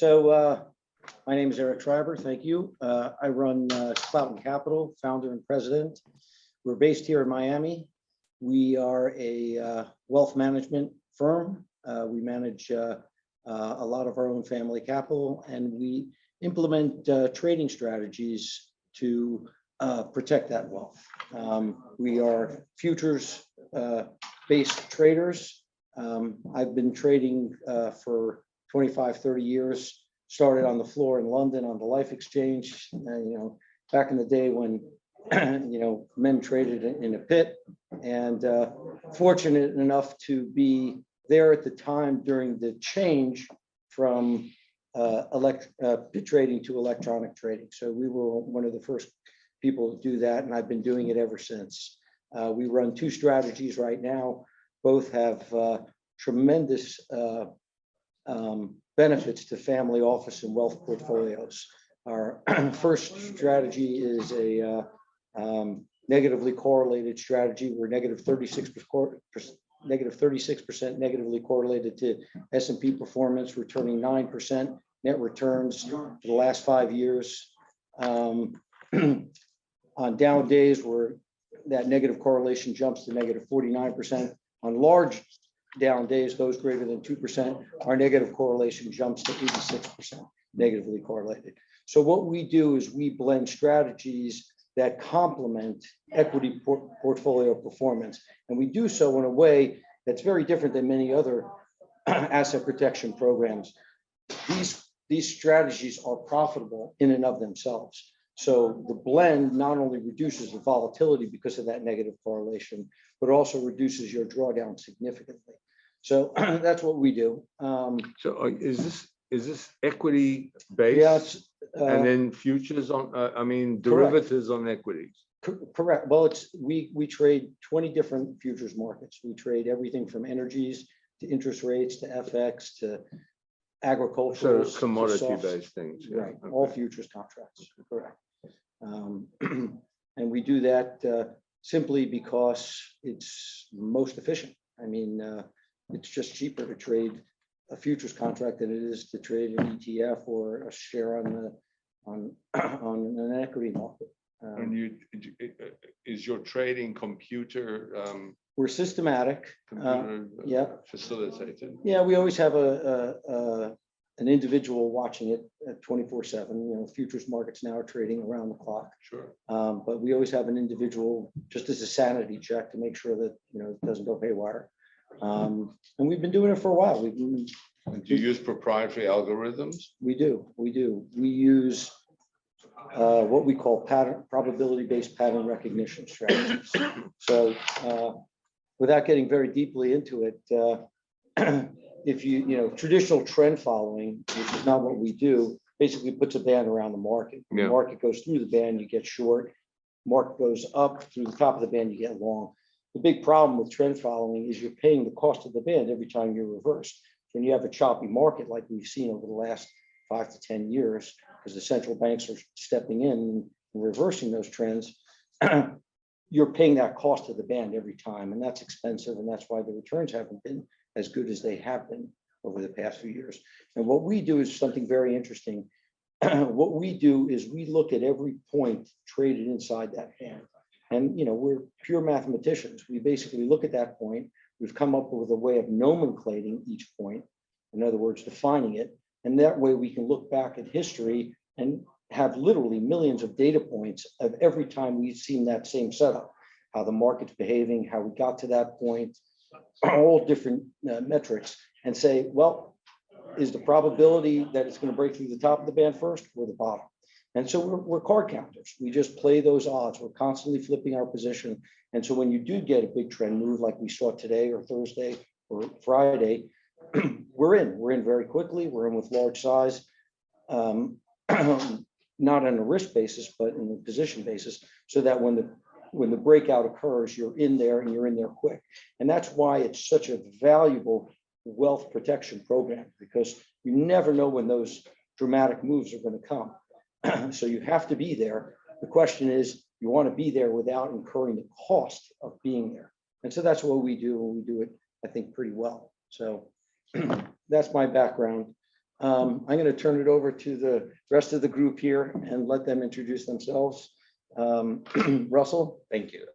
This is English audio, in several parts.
My name is Eric Schreiber. Thank you. I run Claughton Capital, founder and president. We're based here in Miami. We are a wealth management firm. We manage a lot of our own family capital, and we implement trading strategies to protect that wealth. We are futures based traders. I've been trading for 25, 30 years. Started on the floor in London on the Life Exchange, back in the day when, men traded in a pit, and fortunate enough to be there at the time during the change from pit trading to electronic trading. So we were one of the first people to do that, and I've been doing it ever since. We run two strategies right now. Both have tremendous benefits to family office and wealth portfolios. Our first strategy is a negatively correlated strategy. We're negative 36% negatively correlated to S&P performance, returning 9% net returns for the last 5 years. On down days where that negative correlation jumps to negative 49%. On large down days, those greater than 2%, our negative correlation jumps to 86% negatively correlated. So what we do is we blend strategies that complement equity portfolio performance. And we do so in a way that's very different than many other asset protection programs. These strategies are profitable in and of themselves. So the blend not only reduces the volatility because of that negative correlation, but also reduces your drawdown significantly. So that's what we do. So is this equity based? Yes. And then futures on, derivatives correct. On equities. Correct. Well, we trade 20 different futures markets. We trade everything from energies to interest rates to FX to agricultural. So commodity-based things. Yeah. Right. Okay. All futures contracts. Correct. And we do that simply because it's most efficient. It's just cheaper to trade a futures contract than it is to trade an ETF or a share on an equity market. And is your trading computer? We're systematic. Yeah. Facilitated. Yeah, we always have an individual watching it at 24/7. Futures markets now are trading around the clock. Sure. But we always have an individual just as a sanity check to make sure that it doesn't go haywire. And we've been doing it for a while. Do you use proprietary algorithms? We do. We use what we call probability-based pattern recognition strategies. So without getting very deeply into it, if traditional trend following, which is not what we do, basically puts a band around the market. Yeah. The market goes through the band, you get short. Market goes up through the top of the band, you get long. The big problem with trend following is you're paying the cost of the band every time you reverse. When you have a choppy market like we've seen over the last 5 to 10 years, because the central banks are stepping in and reversing those trends, you're paying that cost of the band every time, and that's expensive, and that's why the returns haven't been as good as they have been over the past few years. And what we do is something very interesting. What we do is we look at every point traded inside that band. And we're pure mathematicians. We basically look at that point. We've come up with a way of nomenclating each point, in other words, defining it. And that way we can look back at history and have literally millions of data points of every time we've seen that same setup, how the market's behaving, how we got to that point, all different metrics, and say, well, is the probability that it's going to break through the top of the band first or the bottom? And so we're card counters. We just play those odds. We're constantly flipping our position. And so when you do get a big trend move like we saw today or Thursday or Friday, we're in very quickly. We're in with large size, not on a risk basis, but in a position basis, so that when the breakout occurs, you're in there and you're in there quick. And that's why it's such a valuable wealth protection program, because you never know when those dramatic moves are going to come. So you have to be there. The question is, you want to be there without incurring the cost of being there. And so that's what we do, and we do it, I think, pretty well. So that's my background. I'm going to turn it over to the rest of the group here and let them introduce themselves. Russell? Thank you.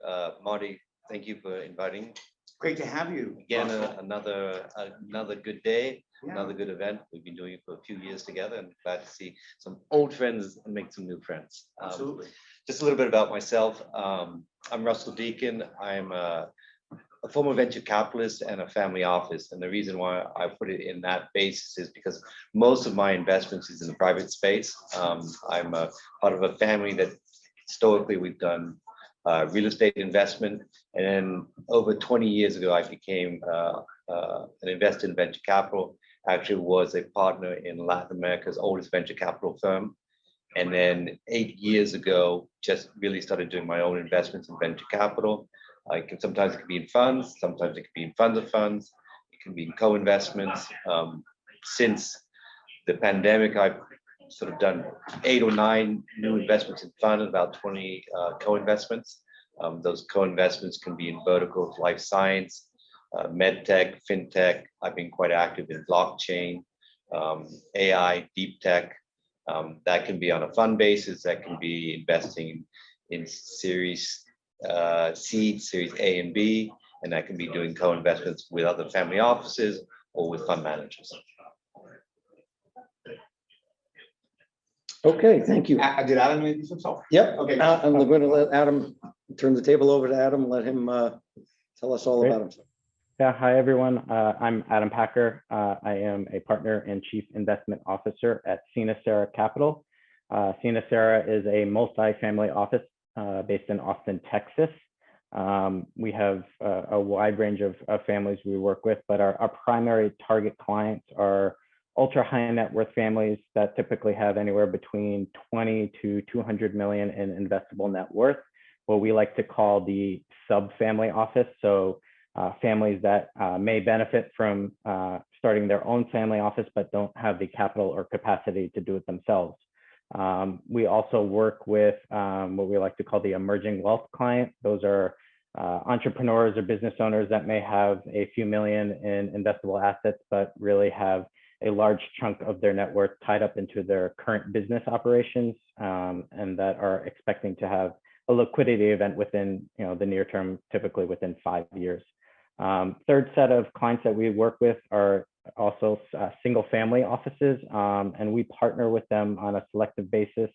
Marty, thank you for inviting. Great to have you. Again, another good day, Yeah. another good event. We've been doing it for a few years together and glad to see some old friends and make some new friends. Absolutely. Just a little bit about myself. I'm Russell Deakin. I'm a former venture capitalist and a family office. And the reason why I put it in that basis is because most of my investments is in the private space. I'm a part of a family that historically we've done real estate investment. And then over 20 years ago, I became an investor in venture capital. Actually was a partner in Latin America's oldest venture capital firm. And then 8 years ago, just really started doing my own investments in venture capital. Sometimes it can be in funds, sometimes it can be in funds of funds, it can be in co-investments. Since the pandemic, I've sort of done 8 or 9 new investments in fund, about 20 co-investments. Those co-investments can be in verticals, life science, med tech, fintech. I've been quite active in blockchain, AI, deep tech. That can be on a fund basis, that can be investing in series C, series A and B, and that can be doing co-investments with other family offices or with fund managers. Okay, thank you. Did Adam introduce himself? Yep. Okay. I'm going to let Adam, turn the table over to Adam, let him tell us all Great. about himself. Yeah, hi everyone. I'm Adam Packer. I am a partner and chief investment officer at SineCera Capital. SineCera is a multi-family office based in Austin, Texas. We have a wide range of families we work with, but our primary target clients are ultra high net worth families that typically have anywhere between 20 to 200 million in investable net worth, what we like to call the sub-family office. So families that may benefit from starting their own family office, but don't have the capital or capacity to do it themselves. We also work with what we like to call the emerging wealth client. Those are entrepreneurs or business owners that may have a few million in investable assets, but really have a large chunk of their net worth tied up into their current business operations, and that are expecting to have a liquidity event within the near term, typically within 5 years. Third set of clients that we work with are also single family offices, and we partner with them on a selective basis,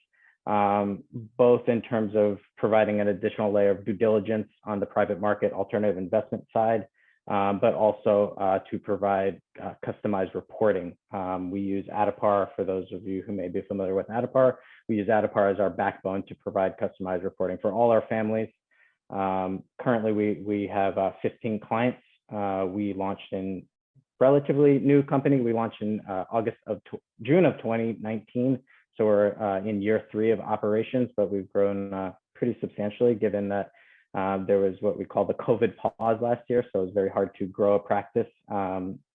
both in terms of providing an additional layer of due diligence on the private market alternative investment side, but also to provide customized reporting. We use Adipar. For those of you who may be familiar with Adipar, we use Adipar as our backbone to provide customized reporting for all our families. Currently, we have 15 clients. We launched in relatively new company. We launched in June of 2019. So we're in year 3 of operations, but we've grown pretty substantially given that there was what we call the COVID pause last year. So it was very hard to grow a practice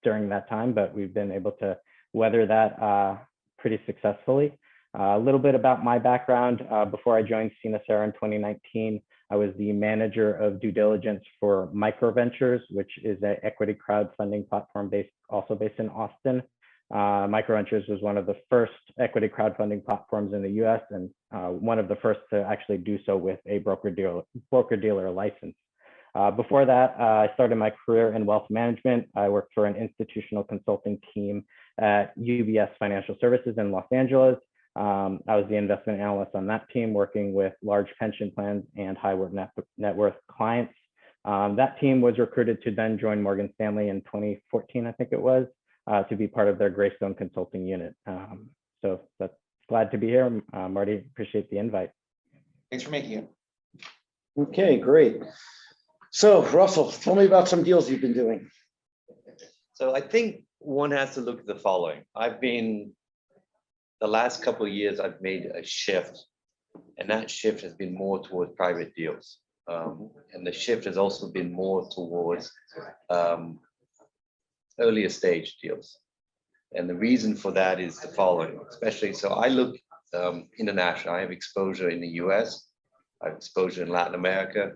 during that time, but we've been able to weather that pretty successfully. A little bit about my background. Before I joined SineCera in 2019, I was the manager of due diligence for Microventures, which is an equity crowdfunding platform also based in Austin. Microventures was one of the first equity crowdfunding platforms in the US and one of the first to actually do so with a broker-dealer license. Before that, I started my career in wealth management. I worked for an institutional consulting team at UBS Financial Services in Los Angeles. I was the investment analyst on that team, working with large pension plans and high net worth clients. That team was recruited to then join Morgan Stanley in 2014, I think it was, to be part of their Greystone consulting unit. So that's glad to be here. Marty, appreciate the invite. Thanks for making it. Okay, great. So Russell, tell me about some deals you've been doing. So I think one has to look at the following. The last couple of years, I've made a shift, and that shift has been more towards private deals. And the shift has also been more towards earlier stage deals. And the reason for that is the following, especially, so I look international. I have exposure in the US, I have exposure in Latin America,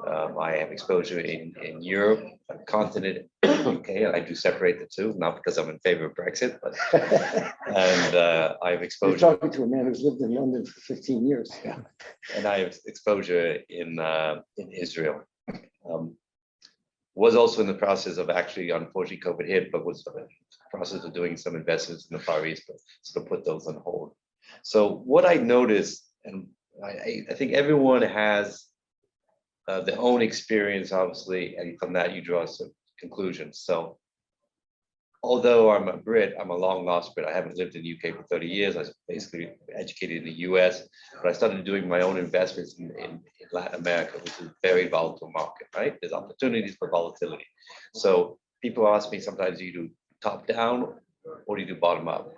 I have exposure in Europe, continent, UK. I do separate the two, not because I'm in favor of Brexit, but and I have You're exposure. talking to a man who's lived in London for 15 years. Yeah. And I have exposure in Israel. Was also in the process of actually, unfortunately, COVID hit, but was in the process of doing some investments in the Far East, but sort of put those on hold. So what I noticed, and I think everyone has their own experience, obviously, and from that you draw some conclusions. So although I'm a Brit, I'm a long lost Brit. I haven't lived in the UK for 30 years. I was basically educated in the US, but I started doing my own investments in Latin America, which is a very volatile market, right? There's opportunities for volatility. So people ask me sometimes, do you do top down or do you do bottom up?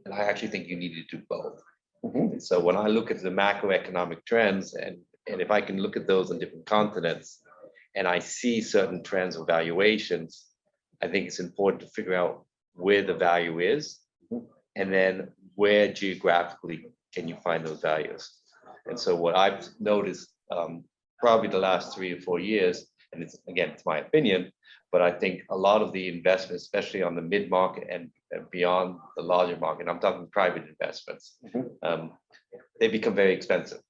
And I actually think you need to do both. Mhm. So when I look at the macroeconomic trends, and if I can look at those on different continents, and I see certain trends or valuations, I think it's important to figure out where the value is, and then where geographically can you find those values. And so what I've noticed probably the last 3 or 4 years, and it's again, it's my opinion, but I think a lot of the investments, especially on the mid-market and beyond the larger market, I'm talking private investments, they become very expensive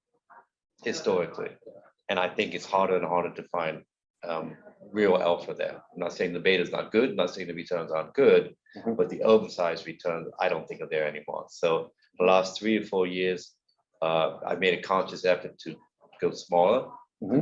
historically. And I think it's harder and harder to find real alpha there. I'm not saying the beta is not good, I'm not saying the returns aren't good, but the oversized returns, I don't think are there anymore. So the last 3 or 4 years, I've made a conscious effort to go smaller.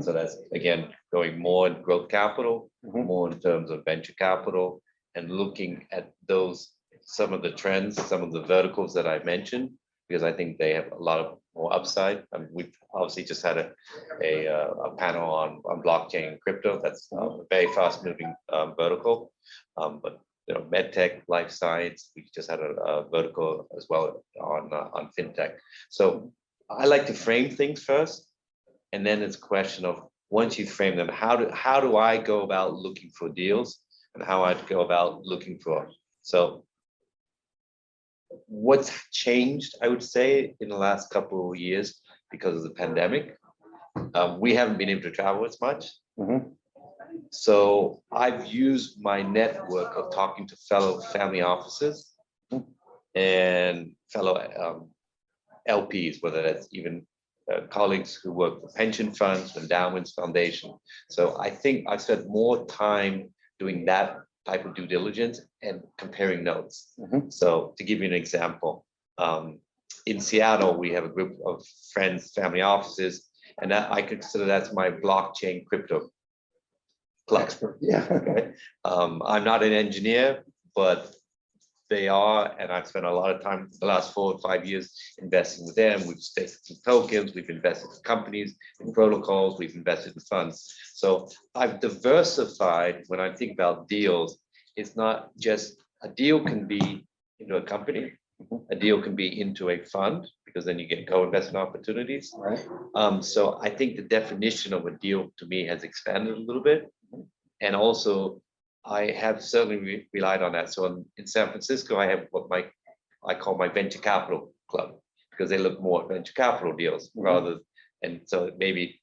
So that's, again, going more in growth capital, more in terms of venture capital, and looking at those, some of the trends, some of the verticals that I mentioned, because I think they have a lot of more upside. I mean, we've obviously just had a panel on blockchain and crypto. That's a very fast moving vertical. But you know, medtech, life science, we just had a vertical as well on fintech. So I like to frame things first, and then it's a question of, once you frame them, how do I go about looking for deals, and how I go about looking for. So what's changed, I would say, in the last couple of years because of the pandemic, we haven't been able to travel as much. So I've used my network of talking to fellow family offices and fellow LPs, whether that's even colleagues who work for pension funds, endowments, foundation. So I think I've spent more time doing that type of due diligence and comparing notes. So to give you an example, in Seattle, we have a group of friends, family offices, and that I consider that's my blockchain crypto club. Expert, yeah. Okay. I'm not an engineer, but they are, and I've spent a lot of time the last 4 or 5 years investing with them. We've staked some tokens, we've invested in companies, in protocols, we've invested in funds. So I've diversified. When I think about deals, it's not just a deal can be into a company, a deal can be into a fund, because then you get co-investment opportunities. Right. So I think the definition of a deal to me has expanded a little bit. And also, I have certainly relied on that. So in San Francisco, I have what I call my venture capital club, because they look more at venture capital deals rather. And so maybe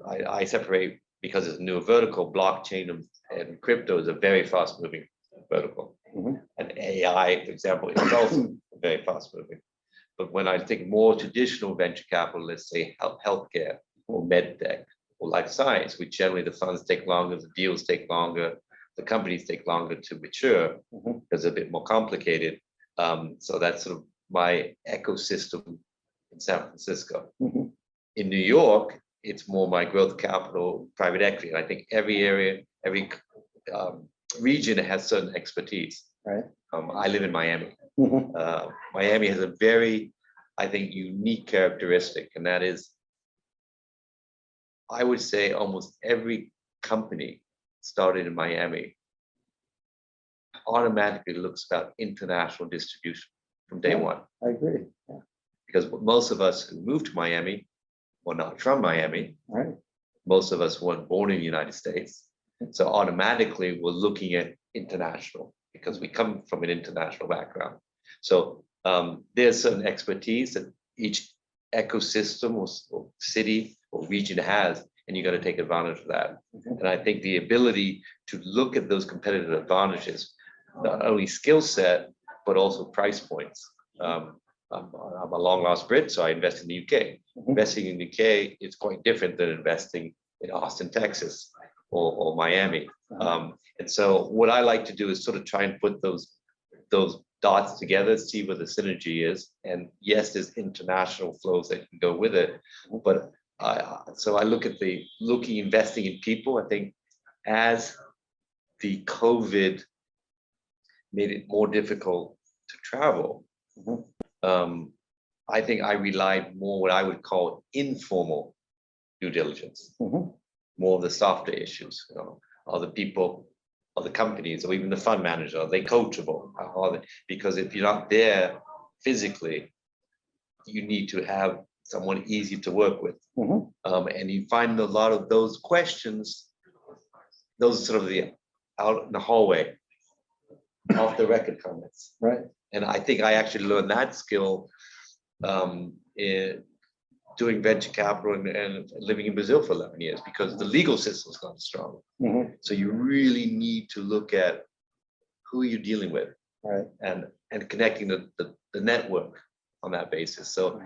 I separate, because it's a new vertical. Blockchain and crypto is a very fast moving vertical. And AI, for example, is also very fast moving. But when I think more traditional venture capital, let's say healthcare or medtech or life science, which generally the funds take longer, the deals take longer, the companies take longer to mature because they're a bit more complicated. So that's sort of my ecosystem in San Francisco. In New York, it's more my growth capital, private equity. And I think every area, every region has certain expertise. Right. I live in Miami. Miami has a very, I think, unique characteristic, and that is, I would say almost every company started in Miami automatically looks about international distribution from day one. I agree. Yeah. Because most of us who moved to Miami were not from Miami. Right. Most of us weren't born in the United States. So automatically we're looking at international because we come from an international background. So there's certain expertise that each ecosystem or city or region has and you got to take advantage of that. And I think the ability to look at those competitive advantages, not only skill set, but also price points. I'm a long lost Brit, so I invest in the UK. Investing in the UK is quite different than investing in Austin, Texas, or Miami. And so what I like to do is sort of try and put those dots together, see where the synergy is. And yes, there's international flows that can go with it, but so I look at investing in people. I think as the COVID made it more difficult to travel, I think I relied more what I would call informal due diligence, more of the softer issues. Are the people, or the companies, or even the fund manager, are they coachable? Because if you're not there physically, you need to have someone easy to work with. And you find a lot of those questions, those sort of the out in the hallway, off the record comments. Right. And I think I actually learned that skill in doing venture capital and living in Brazil for 11 years, because the legal system's gotten strong. So you really need to look at who you're dealing with, Right. and connecting the network on that basis. So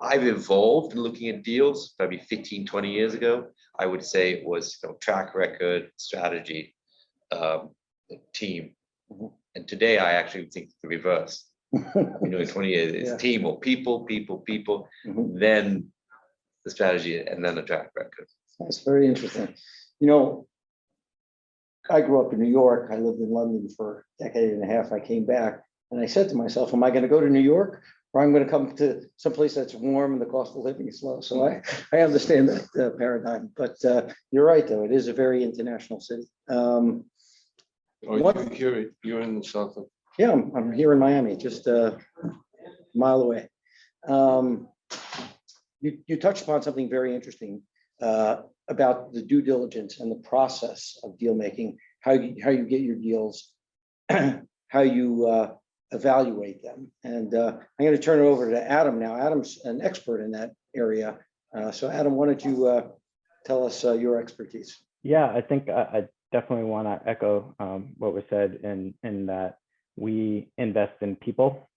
I've evolved in looking at deals maybe 15, 20 years ago. I would say it was track record, strategy, team. And today I actually think the reverse. I've been doing 20 years, it's team or people, then the strategy, and then the track record. That's very interesting. I grew up in New York. I lived in London for a decade and a half. I came back and I said to myself, am I going to go to New York, or I'm going to come to someplace that's warm and the cost of living is low? So I understand that paradigm, but you're right, though. It is a very international city. You're in the south of. Yeah, I'm here in Miami, just a mile away. You touched upon something very interesting about the due diligence and the process of deal making, how you get your deals, how you evaluate them. And I'm going to turn it over to Adam now. Adam's an expert in that area. So Adam, why don't you tell us your expertise? Yeah, I think I definitely want to echo what was said in that we invest in people.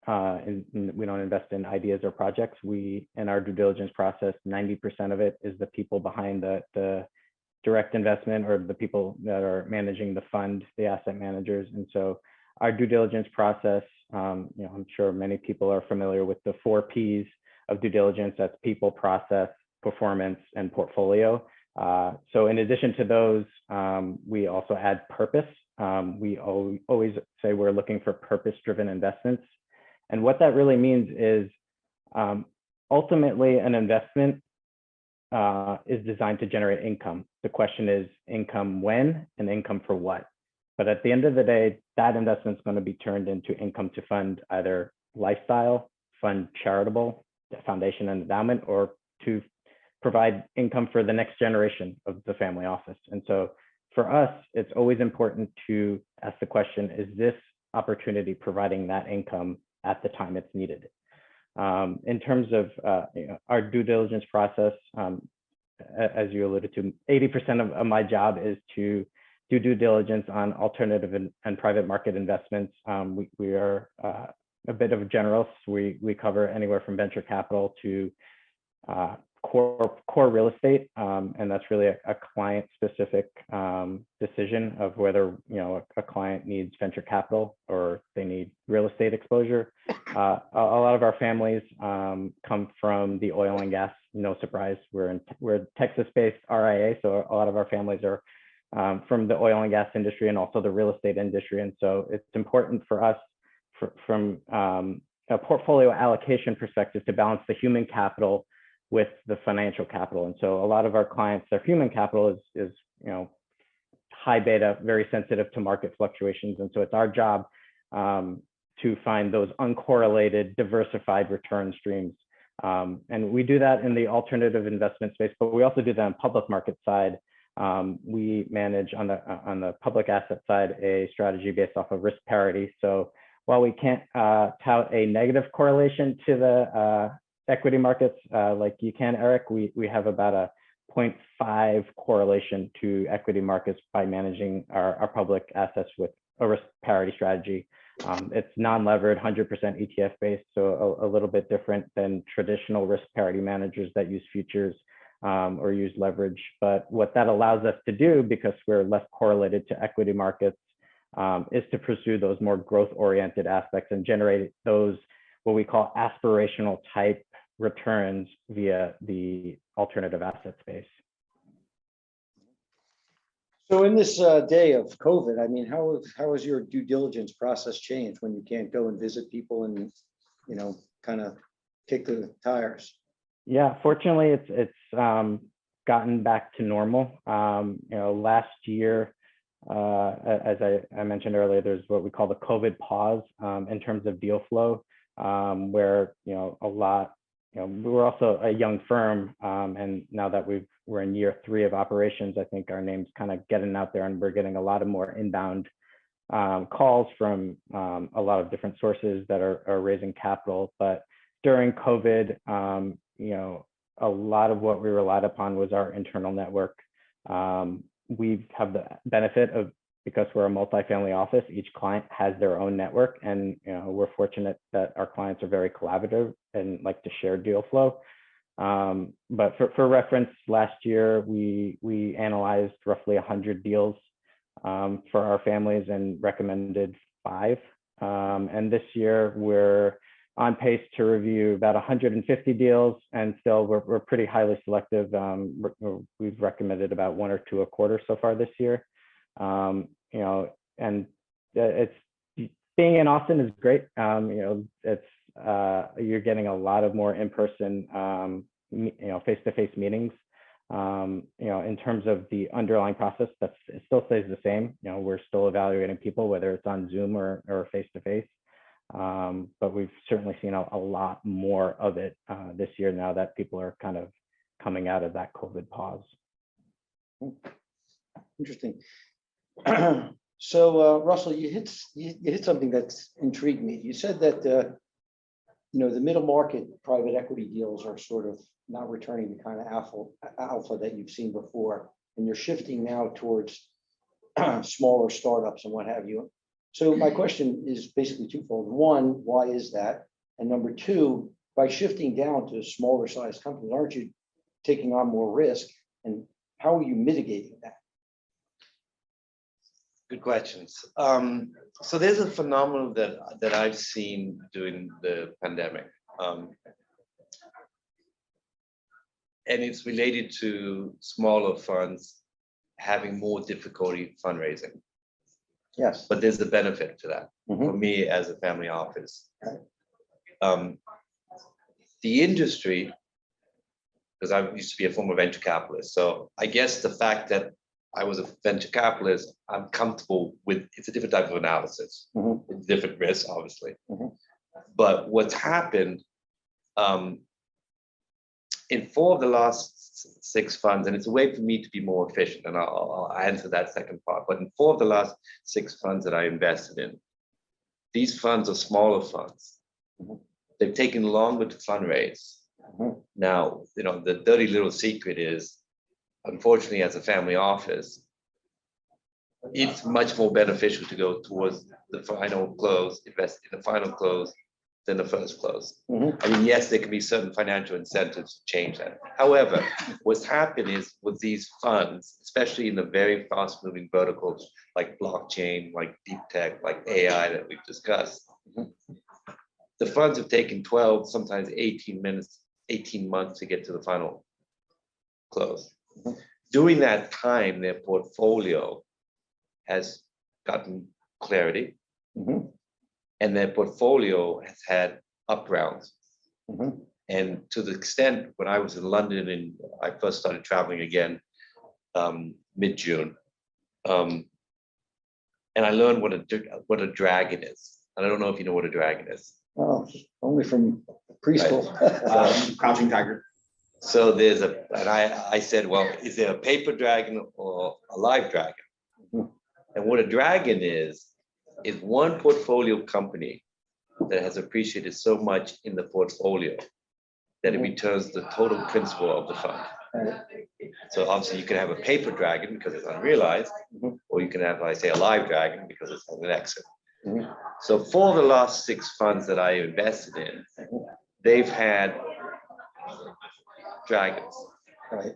And we don't invest in ideas or projects. In our due diligence process, 90% of it is the people behind the direct investment, or the people that are managing the fund, the asset managers. And so our due diligence process, I'm sure many people are familiar with the 4 Ps of due diligence. That's people, process, performance, and portfolio. So in addition to those, we also add purpose. We always say we're looking for purpose-driven investments. And what that really means is ultimately an investment is designed to generate income. The question is income when and income for what? But at the end of the day, that investment is going to be turned into income to fund either lifestyle, fund charitable, foundation and endowment, or to provide income for the next generation of the family office. And so for us, it's always important to ask the question, is this opportunity providing that income at the time it's needed? In terms of our due diligence process, as you alluded to, 80% of my job is to do due diligence on alternative and private market investments. We are a bit of a generalist. We cover anywhere from venture capital to core real estate, and that's really a client-specific decision of whether a client needs venture capital or they need real estate exposure. A lot of our families come from the oil and gas. No surprise, we're Texas-based RIA, so a lot of our families are from the oil and gas industry and also the real estate industry. And so it's important for us from a portfolio allocation perspective to balance the human capital with the financial capital. And so a lot of our clients, their human capital is high beta, very sensitive to market fluctuations. And so it's our job to find those uncorrelated, diversified return streams. And we do that in the alternative investment space, but we also do that on public market side. We manage on the public asset side a strategy based off of risk parity. So while we can't tout a negative correlation to equity markets, like you can, Eric, we have about a 0.5 correlation to equity markets by managing our public assets with a risk parity strategy. It's non-levered, 100% ETF based, so a little bit different than traditional risk parity managers that use futures or use leverage. But what that allows us to do, because we're less correlated to equity markets, is to pursue those more growth-oriented aspects and generate those what we call aspirational type returns via the alternative asset space. So in this day of COVID, I mean, how has your due diligence process changed when you can't go and visit people and, you know, kind of kick the tires? Yeah, fortunately, it's gotten back to normal. You know, last year, as I mentioned earlier, there's what we call the COVID pause in terms of deal flow, where, you know, we were also a young firm, and now that we're in year 3 of operations, I think our name's kind of getting out there, and we're getting a lot of more inbound calls from a lot of different sources that are raising capital. But during COVID, you know, a lot of what we relied upon was our internal network. We have the benefit of, because we're a multifamily office, each client has their own network, and you know, we're fortunate that our clients are very collaborative and like to share deal flow. But for reference, last year we analyzed roughly 100 deals for our families and recommended 5. And this year we're on pace to review about 150 deals, and still we're pretty highly selective. We've recommended about 1 or 2 a quarter so far this year. You know, and it's, being in Austin is great. You know, it's you're getting a lot of more in-person, you know, face-to-face meetings. You know, in terms of the underlying process, it still stays the same. You know, we're still evaluating people, whether it's on Zoom or face-to-face. But we've certainly seen a lot more of it this year, now that people are kind of coming out of that COVID pause. Interesting. So Russell, you hit something that's intrigued me. You said that you know, the middle market private equity deals are sort of not returning the kind of alpha that you've seen before, and you're shifting now towards smaller startups and what have you. So my question is basically twofold. 1, why is that? And number 2, by shifting down to smaller size companies, aren't you taking on more risk? And how are you mitigating that? Good questions. So there's a phenomenon that I've seen during the pandemic, and it's related to smaller funds having more difficulty fundraising. Yes. But there's a benefit to that for me as a family office. The industry, because I used to be a former venture capitalist, so I guess the fact that I was a venture capitalist, I'm comfortable with, it's a different type of analysis, with different risks, obviously. But what's happened in 4 of the last 6 funds, and it's a way for me to be more efficient, and I'll answer that second part, but in 4 of the last 6 funds that I invested in, these funds are smaller funds. They've taken longer to fundraise. Now, you know, the dirty little secret is, unfortunately, as a family office, it's much more beneficial to go towards the final close, invest in the final close than the first close. I mean, yes, there can be certain financial incentives to change that. However, what's happened is with these funds, especially in the very fast moving verticals like blockchain, like deep tech, like AI that we've discussed, the funds have taken 12, sometimes 18 months to get to the final close. During that time, their portfolio has gotten clarity, and their portfolio has had up rounds. And to the extent when I was in London and I first started traveling again mid-June, and I learned what a dragon is. And I don't know if you know what a dragon is. Oh, only from preschool. Crouching tiger. So there's and I said, well, is there a paper dragon or a live dragon? And what a dragon is one portfolio company that has appreciated so much in the portfolio that it returns the total principal of the fund. Right. So obviously you can have a paper dragon because it's unrealized, Mhm. or you can have, like I say, a live dragon because it's on an exit. Mhm. So for the last 6 funds that I invested in, they've had dragons. Right.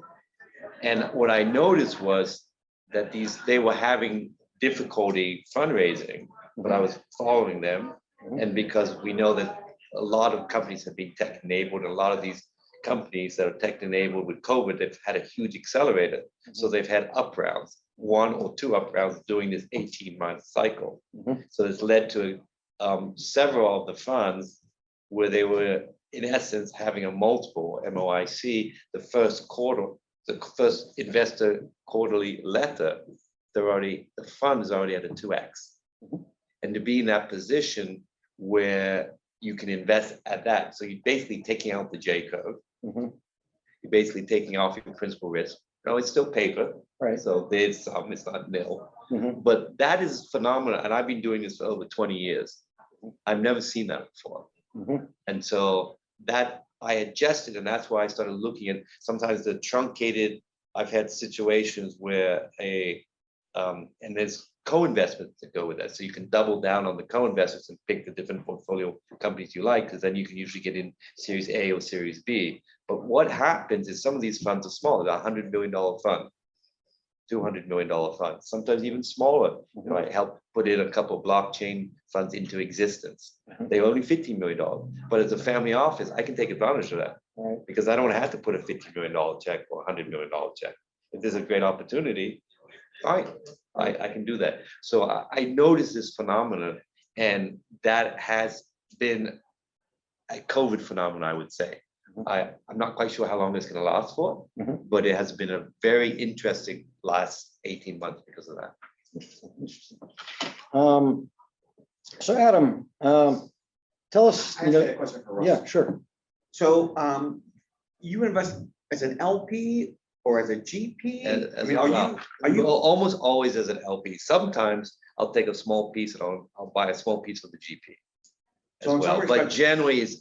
And what I noticed was that they were having difficulty fundraising, but I was following them. And because we know that a lot of companies have been tech enabled, a lot of these companies that are tech enabled with COVID, they've had a huge accelerator. So they've had up rounds, 1 or 2 up rounds during this 18-month cycle. Mhm. So it's led to several of the funds where they were, in essence, having a multiple MOIC, the first investor quarterly letter, the fund is already at a 2x. Mhm. And to be in that position where you can invest at that, so you're basically taking out the J curve, Mhm. you're basically taking off your principal risk. No, it's still paper, Right. so there's some, it's not nil. Mhm. But that is phenomenal, and I've been doing this for over 20 years. I've never seen that before. Mhm. And so that I adjusted, and that's why I started looking at sometimes the truncated. I've had situations where and there's co-investments that go with that. So you can double down on the co-investments and pick the different portfolio companies you like, because then you can usually get in Series A or Series B. But what happens is some of these funds are small. They're $100 million fund, $200 million fund, sometimes even smaller. You know, I helped put in a couple of blockchain funds into existence. They're only $15 million, but as a family office, I can take advantage of that Right. because I don't have to put a $50 million check or $100 million check. If there's a great opportunity, fine, I can do that. So I noticed this phenomenon, and that has been a COVID phenomenon, I would say. I'm not quite sure how long it's going to last for, Mhm. but it has been a very interesting last 18 months because of that. Interesting. So Adam, tell us, I have a question for Russ. yeah, sure. So you invest as an LP or as a GP? I mean, are you Well, almost always as an LP. Sometimes I'll take a small piece and I'll buy a small piece of the GP as So in some well. But respects- generally, it's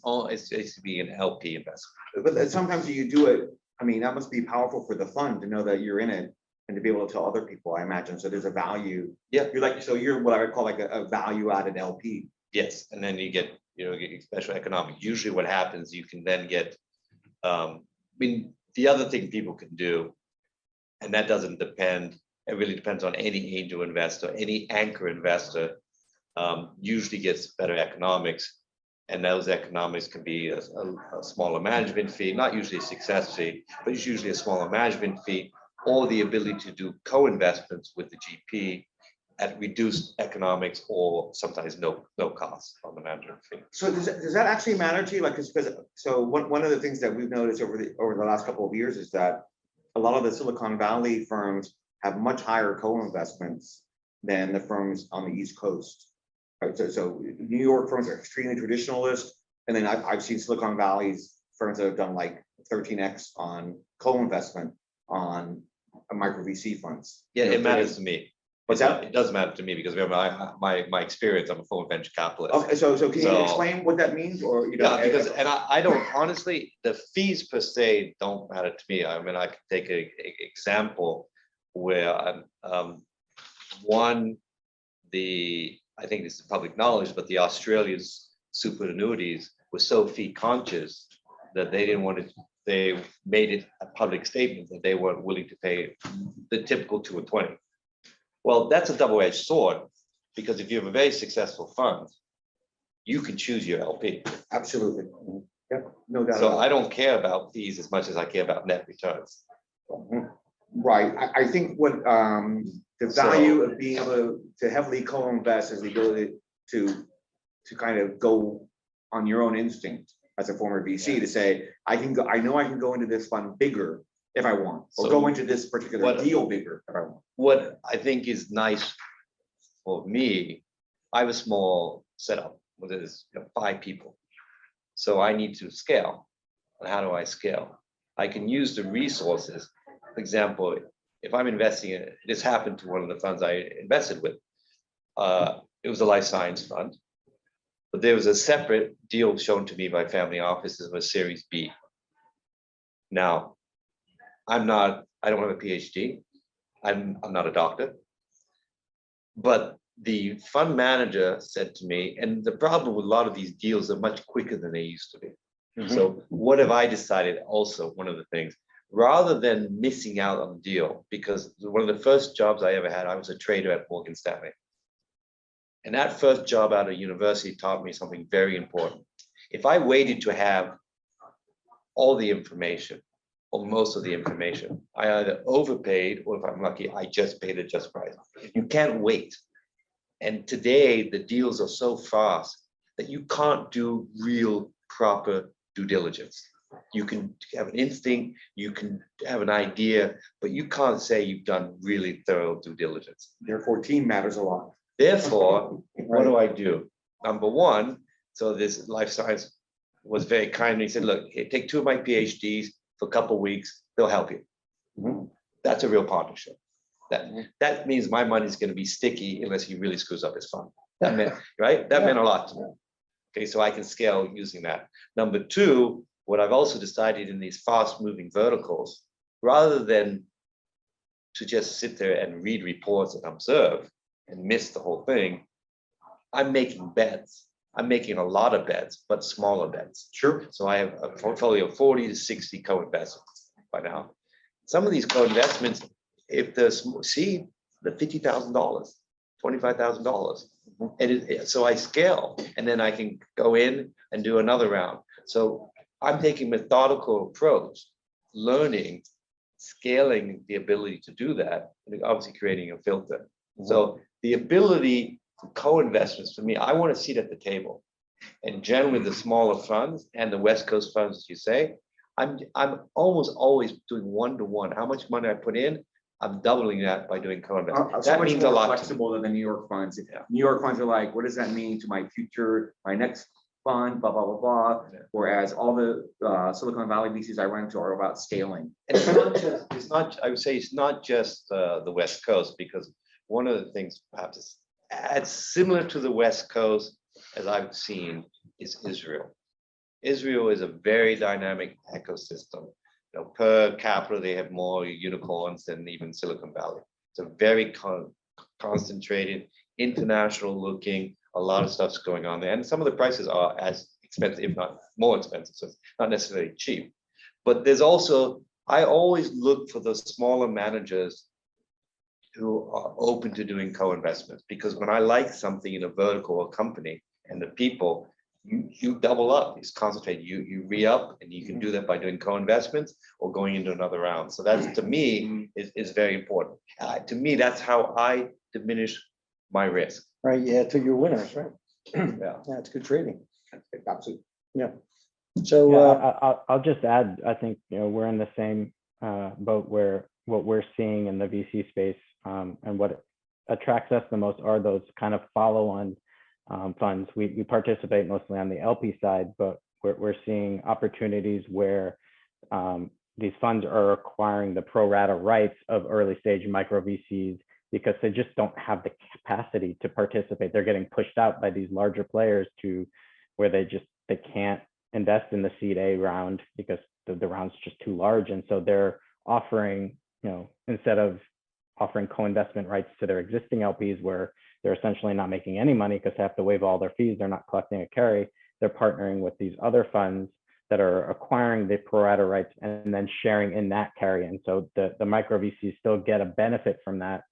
to be an LP investment. but then sometimes you do it, I mean, that must be powerful for the fund to know that you're in it and to be able to tell other people, I imagine. So there's a value. Yeah. You're what I would call like a value added LP. Yes, and then you get special economic. Usually, what happens, you can then get. I mean, the other thing people can do, and that doesn't depend. It really depends on any angel investor, any anchor investor. Usually gets better economics, and those economics can be a smaller management fee, not usually a success fee, but it's usually a smaller management fee, or the ability to do co-investments with the GP at reduced economics or sometimes no cost on the management fee. So does that actually matter to you? Like, because so one of the things that we've noticed over the last couple of years is that a lot of the Silicon Valley firms have much higher co-investments than the firms on the East Coast. Right? So New York firms are extremely traditionalist, and then I've seen Silicon Valley's firms that have done like 13x on co-investment on micro VC funds. Yeah, it matters to me. What's that? It does matter to me because remember, my experience, I'm a former venture capitalist. Okay, so can you explain what that means, or you know? Yeah, because I don't honestly, the fees per se don't matter to me. I mean, I could take an example where I think this is public knowledge, but the Australia's super annuities were so fee conscious that they didn't want to. They made it a public statement that they weren't willing to pay the typical 2 or 20. Well, that's a double-edged sword, because if you have a very successful fund, you can choose your LP. Absolutely. Yep, no doubt. So I don't care about fees as much as I care about net returns. Right. I think what the value of being able to heavily co-invest is the ability to kind of go on your own instinct as a former VC to say, I know I can go into this fund bigger if I want, or go into this particular deal bigger if I want. What I think is nice for me, I have a small setup with 5 people. So I need to scale. And how do I scale? I can use the resources. For example, if I'm investing in, this happened to one of the funds I invested with. It was a life science fund, but there was a separate deal shown to me by family offices of a Series B. Now, I don't have a PhD. I'm not a doctor. But the fund manager said to me, and the problem with a lot of these deals are much quicker than they used to be. So what have I decided also, one of the things, rather than missing out on the deal, because one of the first jobs I ever had, I was a trader at Morgan Stanley. And that first job out of university taught me something very important. If I waited to have all the information, or most of the information, I either overpaid, or if I'm lucky, I just paid a just price. You can't wait. And today, the deals are so fast that you can't do real proper due diligence. You can have an instinct, you can have an idea, but you can't say you've done really thorough due diligence. Therefore, team matters a lot. Therefore, what do? Number one, so this life science was very kind. He said, look, here, take 2 of my PhDs for a couple of weeks, they'll help you. That's a real partnership. That means my money's going to be sticky unless he really screws up his fund. That meant, right? That meant a lot to me. Okay, so I can scale using that. Number two, what I've also decided in these fast moving verticals, rather than to just sit there and read reports and observe and miss the whole thing, I'm making bets. I'm making a lot of bets, but smaller bets. Sure. So I have a portfolio of 40 to 60 co-investments by now. Some of these co-investments, if the seed, the $50,000, $25,000, and so I scale, and then I can go in and do another round. So I'm taking a methodical approach, learning, scaling the ability to do that, and obviously creating a filter. So the ability for co-investments, for me, I want a seat at the table. And generally the smaller funds and the West Coast funds, as you say, I'm almost always doing 1-to-1. How much money I put in, I'm doubling that by doing co-investment. That means a lot. Flexible than the New York funds. New York funds are like, what does that mean to my future, my next fund, blah, blah, blah, blah. Whereas all the Silicon Valley VCs I went to are about scaling. And I would say it's not just the West Coast, because one of the things perhaps is as similar to the West Coast as I've seen is Israel. Israel is a very dynamic ecosystem. You know, per capita, they have more unicorns than even Silicon Valley. It's a very concentrated, international looking, a lot of stuff's going on there. And some of the prices are as expensive, if not more expensive. So it's not necessarily cheap. But there's also, I always look for the smaller managers who are open to doing co-investments, because when I like something in a vertical or company and the people, you double up, you concentrate, you re-up, and you can do that by doing co-investments or going into another round. So that's, to me, is very important. To me, that's how I diminish my risk. Right, yeah, to your winners, right? Yeah. Yeah, it's good trading. Absolutely. Yeah. So, I'll just add, I think, we're in the same boat where what we're seeing in the VC space and what attracts us the most are those kind of follow-on funds. We participate mostly on the LP side, but we're seeing opportunities where these funds are acquiring the pro rata rights of early stage micro VCs because they just don't have the capacity to participate. They're getting pushed out by these larger players to where they can't invest in the seed A round because the round's just too large. And so they're offering, instead of offering co-investment rights to their existing LPs where they're essentially not making any money because they have to waive all their fees, they're not collecting a carry, they're partnering with these other funds that are acquiring the pro rata rights and then sharing in that carry. And so the micro VCs still get a benefit from that,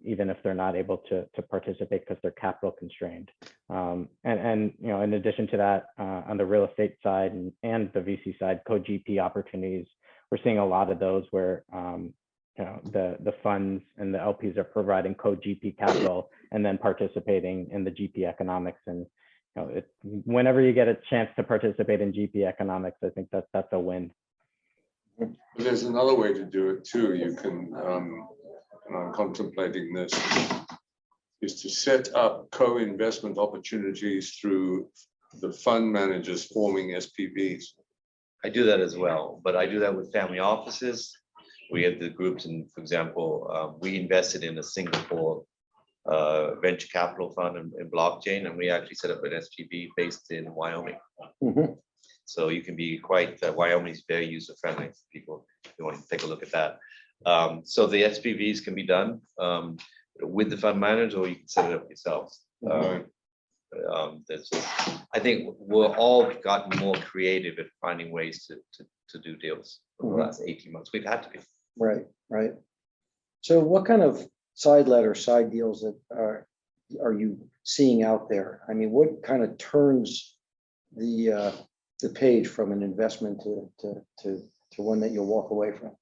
even if they're not able to participate because they're capital constrained. And in addition to that, on the real estate side and the VC side, co-GP opportunities, we're seeing a lot of those where the funds and the LPs are providing co-GP capital and then participating in the GP economics. And whenever you get a chance to participate in GP economics, I think that's a win. There's another way to do it too. You can, and I'm contemplating this, is to set up co-investment opportunities through the fund managers forming SPVs. I do that as well, but I do that with family offices. We have the groups, and for example, we invested in a Singapore venture capital fund in blockchain, and we actually set up an SPV based in Wyoming. So you can be quite, Wyoming is very user friendly. People, if you want to take a look at that. So the SPVs can be done with the fund manager, or you can set it up yourselves. That's just, I think we're all gotten more creative at finding ways to do deals over the last 18 months. We've had to be. Right, right. So what kind of side deals that are you seeing out there? I mean, what kind of turns the page from an investment to one that you'll walk away from?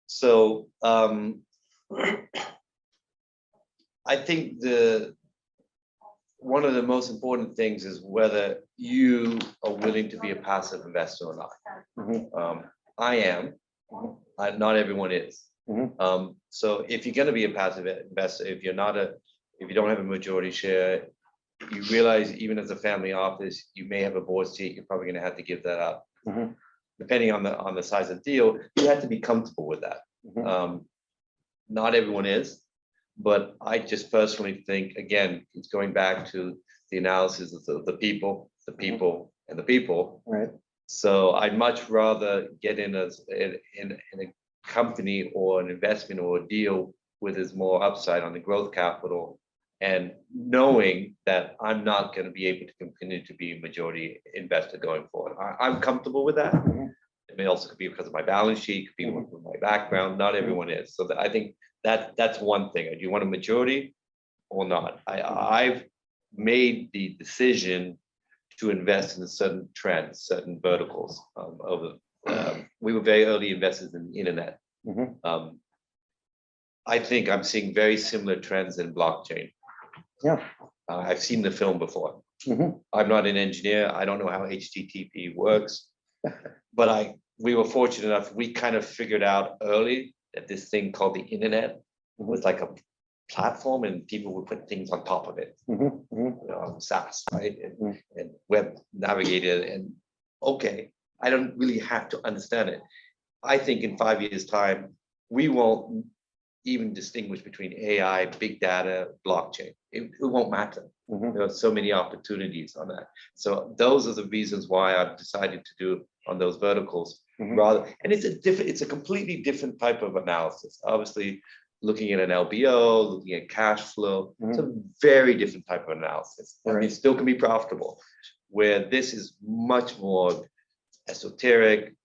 So I think one of the most important things is whether you are willing to be a passive investor or not. I am. Not everyone is. So if you're going to be a passive investor, if you don't have a majority share, you realize even as a family office, you may have a board seat. You're probably going to have to give that up. Depending on the size of the deal, you have to be comfortable with that. Not everyone is. But I just personally think, again, it's going back to the analysis of the people, and the people. Right. So I'd much rather get in a company or an investment or a deal where there's more upside on the growth capital, and knowing that I'm not going to be able to continue to be a majority investor going forward. I'm comfortable with that. It may also be because of my balance sheet, could be with my background. Not everyone is. So I think that's one thing. Do you want a majority or not? I've made the decision to invest in certain trends, certain verticals. We were very early investors in the internet. I think I'm seeing very similar trends in blockchain. Yeah. I've seen the film before. I'm not an engineer. I don't know how HTTP works, but we were fortunate enough. We kind of figured out early that this thing called the internet was like a platform, and people would put things on top of it. SaaS, right? And web navigator. And okay, I don't really have to understand it. I think in 5 years' time, we won't even distinguish between AI, big data, blockchain. It won't matter. There are so many opportunities on that. So those are the reasons why I've decided to do on those verticals rather. And it's a completely different type of analysis. Obviously, looking at an LBO, looking at cash flow, it's a very different type of analysis. I mean, it still can be profitable, where this is much more esoteric.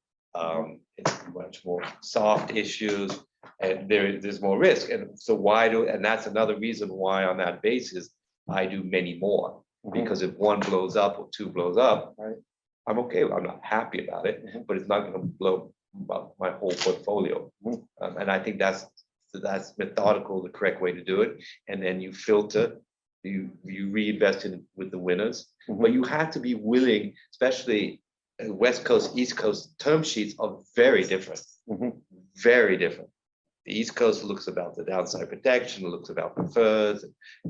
It's much more soft issues, and there's more risk. And so and that's another reason why on that basis, I do many more, because if one blows up or two blows up, I'm okay. I'm not happy about it, but it's not going to blow up my whole portfolio. And I think that's methodical, the correct way to do it. And then you filter, you reinvest in with the winners, but you have to be willing, especially West Coast, East Coast term sheets are very different, very different. The East Coast looks about the downside protection, looks about prefers,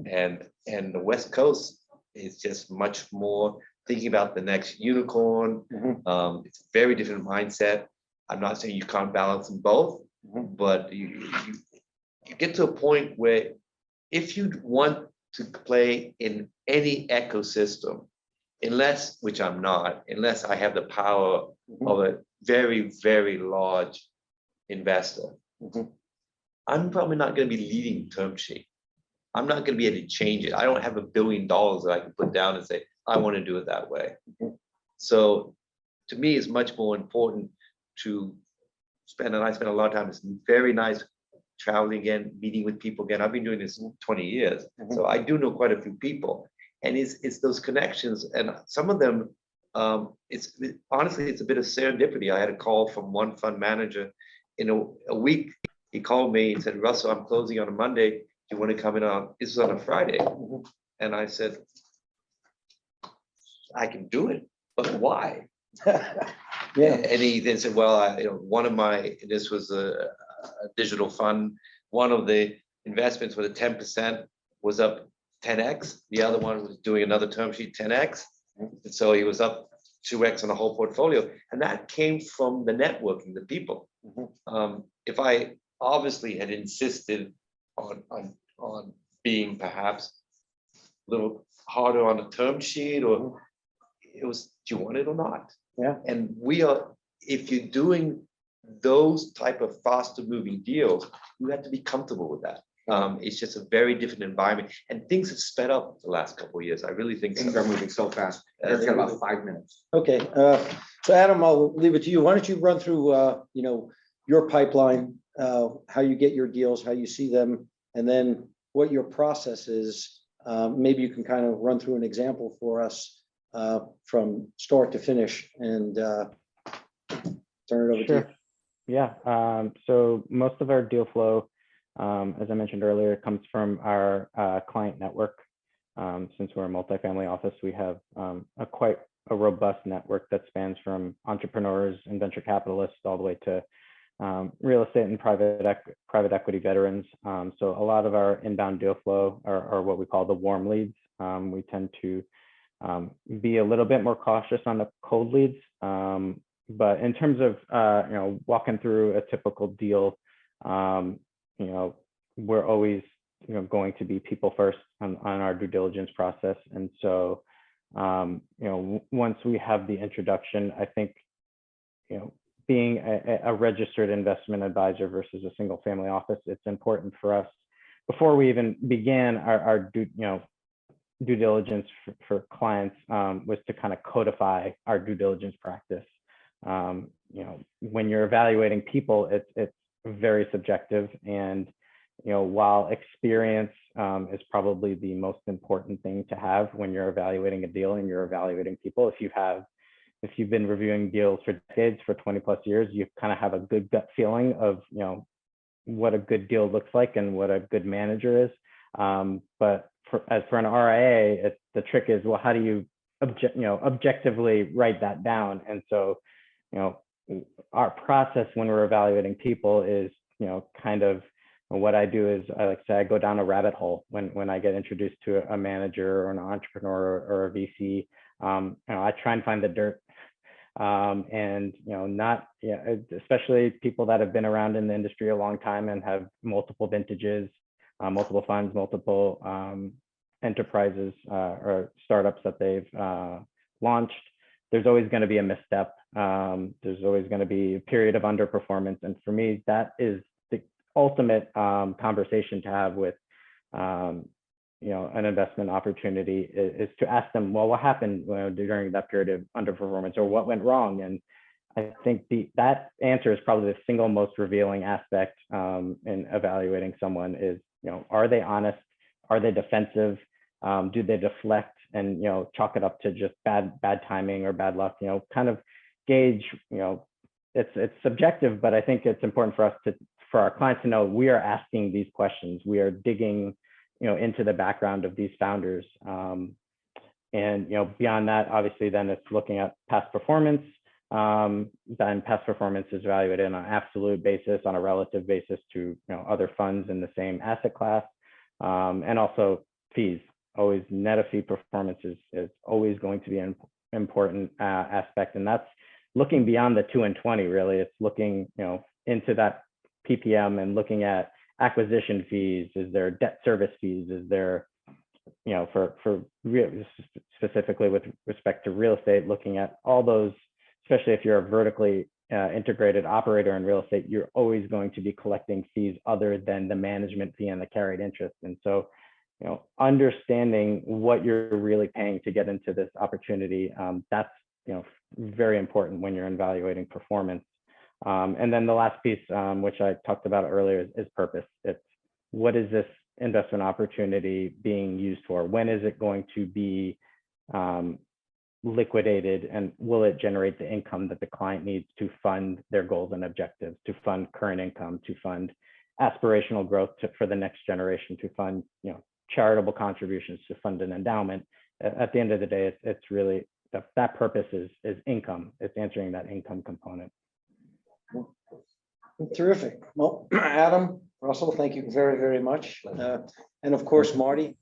and the West Coast is just much more thinking about the next unicorn. It's a very different mindset. I'm not saying you can't balance them both, but you get to a point where if you want to play in any ecosystem, which I'm not, unless I have the power of a very, very large investor, I'm probably not going to be leading term sheet. I'm not going to be able to change it. I don't have $1 billion that I can put down and say, I want to do it that way. So to me, it's much more important to spend, and I spend a lot of time, it's very nice traveling again, meeting with people again. I've been doing this 20 years. So I do know quite a few people. And it's those connections. And some of them, honestly, it's a bit of serendipity. I had a call from one fund manager in a week. He called me and said, Russell, I'm closing on a Monday. Do you want to come in this is on a Friday? And I said, I can do it, but why? And he then said, well, this was a digital fund. One of the investments with a 10% was up 10x. The other one was doing another term sheet 10x. And so he was up 2x on the whole portfolio. And that came from the networking, the people. If I obviously had insisted on being perhaps a little harder on the term sheet, or it was, do you want it or not? Yeah. And we are, if you're doing those type of faster moving deals, you have to be comfortable with that. It's just a very different environment, and things have sped up the last couple of years. I really think Things so. are moving so fast. We've got about 5 minutes. Okay, so Adam, I'll leave it to you. Why don't you run through, your pipeline, how you get your deals, how you see them, and then what your process is. Maybe you can kind of run through an example for us from start to finish and turn it over to you. Sure. Yeah. So most of our deal flow, as I mentioned earlier, comes from our client network. Since we're a multifamily office, we have quite a robust network that spans from entrepreneurs and venture capitalists all the way to real estate and private equity veterans. So a lot of our inbound deal flow are what we call the warm leads. We tend to be a little bit more cautious on the cold leads. But in terms of walking through a typical deal, we're always going to be people first on our due diligence process. And so once we have the introduction, I think being a registered investment advisor versus a single family office, it's important for us before we even began our due diligence for clients was to kind of codify our due diligence practice. When you're evaluating people, it's very subjective, and while experience is probably the most important thing to have when you're evaluating a deal and you're evaluating people. If you've been reviewing deals for decades, for 20 plus years, you kind of have a good gut feeling of what a good deal looks like and what a good manager is. But for an RIA, the trick is, well, how do you objectively write that down? And so our process when we're evaluating people is kind of, what I do is I like to say I go down a rabbit hole when I get introduced to a manager or an entrepreneur or a VC. I try and find the dirt, and especially people that have been around in the industry a long time and have multiple vintages, multiple funds, multiple enterprises or startups that they've launched. There's always going to be a misstep. There's always going to be a period of underperformance, and for me, that is the ultimate conversation to have with an investment opportunity is to ask them, well, what happened during that period of underperformance, or what went wrong? And I think that answer is probably the single most revealing aspect in evaluating someone is, are they honest? Are they defensive? Do they deflect and chalk it up to just bad timing or bad luck? Kind of gauge. It's subjective, but I think it's important for our clients to know we are asking these questions. We are digging into the background of these founders. And beyond that, obviously, then it's looking at past performance. Then past performance is evaluated on an absolute basis, on a relative basis to other funds in the same asset class, and also fees. Always net of fee performance is always going to be an important aspect, and that's looking beyond the 2 and 20. Really, it's looking into that PPM and looking at acquisition fees. Is there debt service fees? Is there specifically with respect to real estate, looking at all those, especially if you're a vertically integrated operator in real estate, you're always going to be collecting fees other than the management fee and the carried interest. And so, understanding what you're really paying to get into this opportunity, that's very important when you're evaluating performance. And then the last piece, which I talked about earlier, is purpose. It's what is this investment opportunity being used for? When is it going to be liquidated, and will it generate the income that the client needs to fund their goals and objectives, to fund current income, to fund aspirational growth for the next generation, to fund charitable contributions, to fund an endowment? At the end of the day, it's really that purpose is income. It's answering that income component. Terrific. Well, Adam, Russell, thank you very, very much. And of course, Marty,